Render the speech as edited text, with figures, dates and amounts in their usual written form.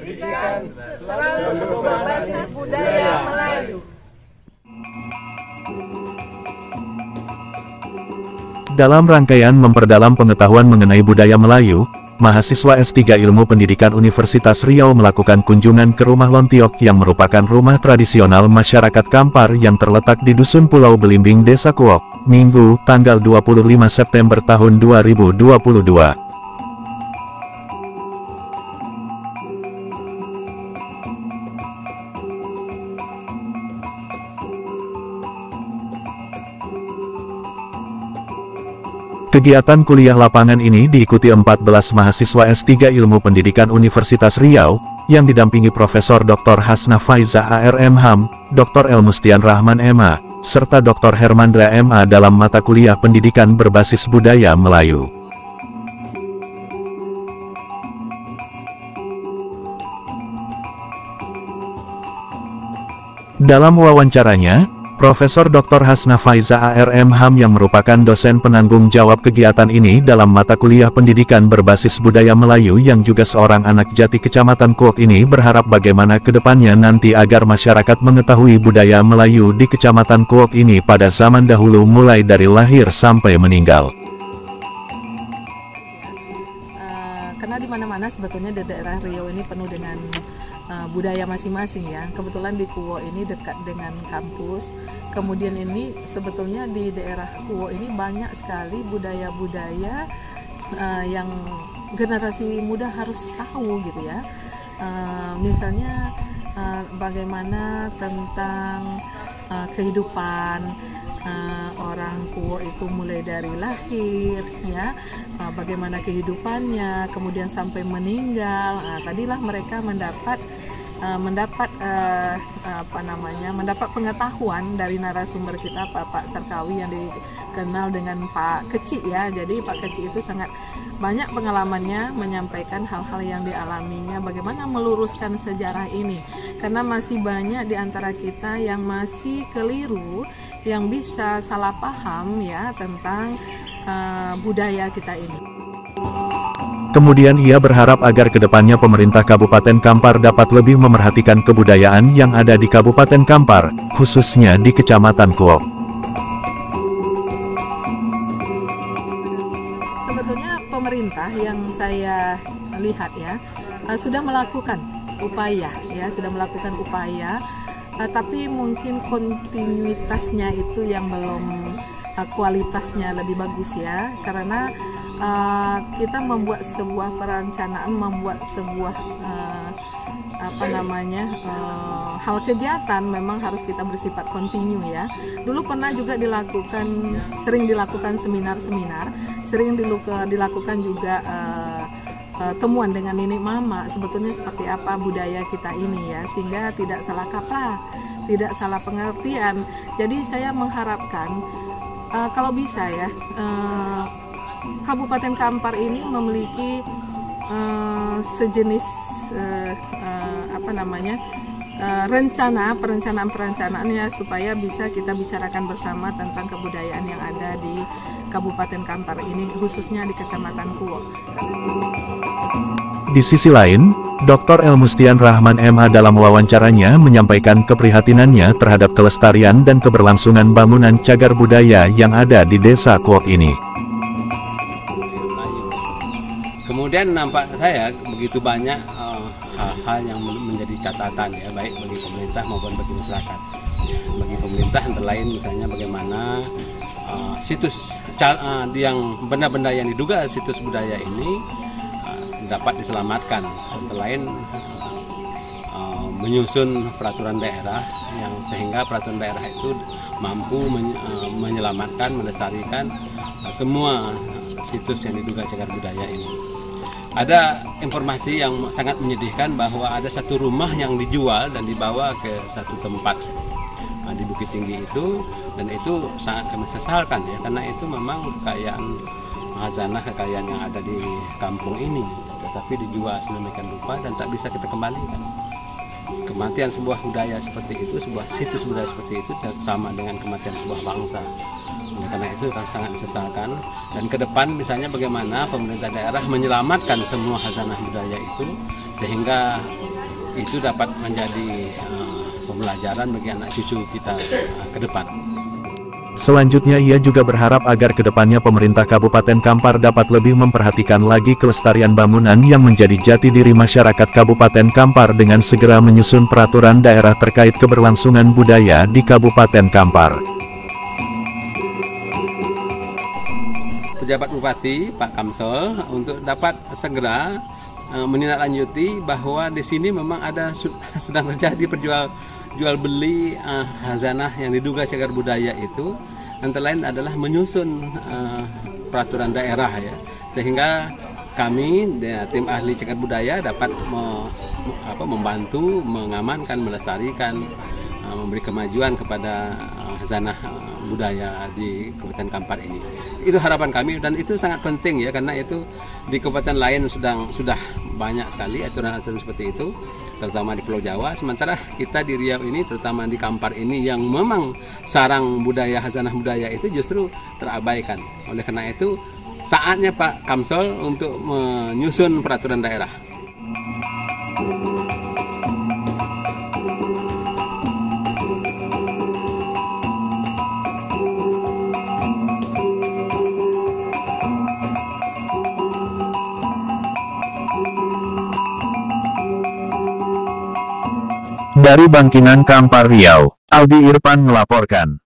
pendidikan selalu berbasis budaya Melayu. Dalam rangkaian memperdalam pengetahuan mengenai budaya Melayu, mahasiswa S3 Ilmu Pendidikan Universitas Riau melakukan kunjungan ke Rumah Lontiok yang merupakan rumah tradisional masyarakat Kampar yang terletak di Dusun Pulau Belimbing, Desa Kuok, Minggu, tanggal 25 September tahun 2022. Kegiatan kuliah lapangan ini diikuti 14 mahasiswa S3 Ilmu Pendidikan Universitas Riau, yang didampingi Profesor Dr. Hasna Faiza ARM.Ham, Dr. Elmustian Rahman MA, serta Dr. Hermandra MA dalam mata kuliah pendidikan berbasis budaya Melayu. Dalam wawancaranya, Profesor Dr. Hasna Faiza ARM.Ham yang merupakan dosen penanggung jawab kegiatan ini dalam mata kuliah pendidikan berbasis budaya Melayu yang juga seorang anak jati Kecamatan Kuok ini berharap bagaimana kedepannya nanti agar masyarakat mengetahui budaya Melayu di Kecamatan Kuok ini pada zaman dahulu mulai dari lahir sampai meninggal. Karena di mana-mana sebetulnya di daerah Riau ini penuh dengan budaya masing-masing ya. Kebetulan di Kuwo ini dekat dengan kampus. Kemudian ini sebetulnya di daerah Kuwo ini banyak sekali budaya-budaya yang generasi muda harus tahu gitu ya. Misalnya bagaimana tentang kehidupan orang Kuwo itu mulai dari lahir ya, bagaimana kehidupannya, kemudian sampai meninggal. Tadilah mereka mendapat pengetahuan dari narasumber kita Pak Sarkawi yang dikenal dengan Pak Keci ya. Jadi Pak Keci itu sangat banyak pengalamannya menyampaikan hal-hal yang dialaminya, bagaimana meluruskan sejarah ini, karena masih banyak di antara kita yang masih keliru, yang bisa salah paham ya tentang budaya kita ini. Kemudian ia berharap agar kedepannya pemerintah Kabupaten Kampar dapat lebih memerhatikan kebudayaan yang ada di Kabupaten Kampar, khususnya di Kecamatan Kuok. Sebetulnya pemerintah yang saya lihat ya sudah melakukan upaya, tapi mungkin kontinuitasnya itu yang belum kualitasnya lebih bagus ya, karena kita membuat sebuah perencanaan, membuat sebuah hal kegiatan memang harus kita bersifat kontinu ya. Dulu pernah juga sering dilakukan seminar-seminar, sering dilakukan juga temuan dengan nenek mama sebetulnya seperti apa budaya kita ini ya, sehingga tidak salah kaprah, tidak salah pengertian. Jadi saya mengharapkan kalau bisa ya Kabupaten Kampar ini memiliki sejenis perencanaannya supaya bisa kita bicarakan bersama tentang kebudayaan yang ada di Kabupaten Kampar ini, khususnya di Kecamatan Kuwo. Di sisi lain, Dr. Elmustian Rahman MA dalam wawancaranya menyampaikan keprihatinannya terhadap kelestarian dan keberlangsungan bangunan cagar budaya yang ada di Desa Kuok ini. Kemudian nampak saya begitu banyak hal-hal yang menjadi catatan ya, baik bagi pemerintah maupun bagi masyarakat. Bagi pemerintah antara lain misalnya bagaimana situs yang benda-benda yang diduga situs budaya ini dapat diselamatkan. Antara lain menyusun peraturan daerah yang sehingga peraturan daerah itu mampu menyelamatkan, melestarikan semua situs yang diduga cagar budaya ini. Ada informasi yang sangat menyedihkan bahwa ada satu rumah yang dijual dan dibawa ke satu tempat di Bukit Tinggi itu, dan itu sangat kami sesalkan ya, karena itu memang kekayaan khazanah, kekayaan yang ada di kampung ini, tetapi dijual sedemikian rupa dan tak bisa kita kembalikan. Kematian sebuah budaya seperti itu, sebuah situs budaya seperti itu sama dengan kematian sebuah bangsa. Oleh karena itu sangat disesalkan, dan ke depan misalnya bagaimana pemerintah daerah menyelamatkan semua khazanah budaya itu sehingga itu dapat menjadi pembelajaran bagi anak cucu kita ke depan. Selanjutnya ia juga berharap agar kedepannya pemerintah Kabupaten Kampar dapat lebih memperhatikan lagi kelestarian bangunan yang menjadi jati diri masyarakat Kabupaten Kampar dengan segera menyusun peraturan daerah terkait keberlangsungan budaya di Kabupaten Kampar. Pejabat Bupati Pak Kamsel untuk dapat segera menindaklanjuti bahwa di sini memang ada sedang terjadi jual beli khazanah yang diduga cagar budaya itu, antara lain adalah menyusun peraturan daerah ya, sehingga kami tim ahli cagar budaya dapat membantu mengamankan, melestarikan, memberi kemajuan kepada khazanah budaya di Kabupaten Kampar ini. Itu harapan kami dan itu sangat penting ya, karena itu di kabupaten lain sudah banyak sekali aturan-aturan seperti itu, terutama di Pulau Jawa. Sementara kita di Riau ini, terutama di Kampar ini yang memang sarang budaya, khazanah budaya itu justru terabaikan. Oleh karena itu saatnya Pak Kamsel untuk menyusun peraturan daerah. Dari Bangkinang Kampar Riau, Aldi Irfan melaporkan.